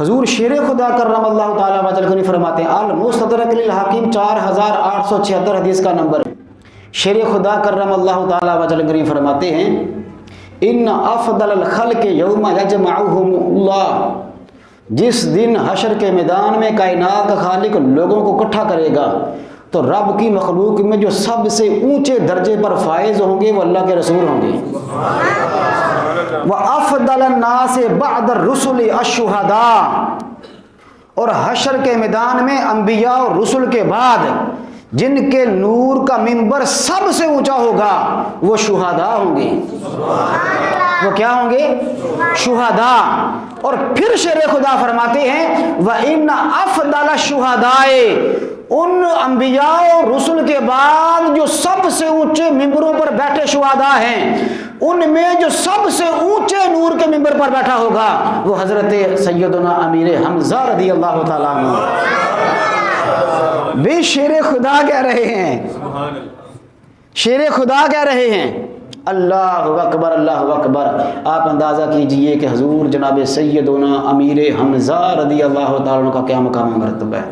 حضور شیر خدا کرم اللہ تعالیٰ وجل نے فرماتے ہیں المستدرک للحاکم 4876 حدیث کا نمبر، شیر خدا کرم اللہ تعالیٰ وجل نے فرماتے ہیں ان افضل الخلق یوم یجمعہم اللہ، جس دن حشر کے میدان میں کائنات کا خالق لوگوں کو اکٹھا کرے گا تو رب کی مخلوق میں جو سب سے اونچے درجے پر فائز ہوں گے وہ اللہ کے رسول ہوں گے۔ وَأَفْضَلَ النَّاسِ بَعْدَ الرُّسُلِ الشُّهَدَاء، اور حشر کے میدان میں انبیاء اور رسل کے بعد جن کے نور کا منبر سب سے اونچا ہوگا وہ شہداء ہوں گے۔ وہ کیا ہوں گے؟ شہداء۔ اور پھر شیر خدا فرماتے ہیں وَإِنَّ أَفْضَلَ الشُّهَدَاءِ، ان انبیاء اور رسل کے بعد جو سب سے اونچے ممبروں پر بیٹھے شہداء ہیں، ان میں جو سب سے اونچے نور کے ممبر پر بیٹھا ہوگا وہ حضرت سیدنا امیر حمزہ رضی اللہ تعالیٰ عنہ۔ بھی شیر خدا کہہ رہے ہیں، شیر خدا کہہ رہے ہیں۔ اللہ اکبر اللہ اکبر۔ آپ اندازہ کیجئے کہ حضور جناب سیدنا امیر حمزہ رضی اللہ تعالیٰ عنہ کا کیا مقام مرتبہ ہے۔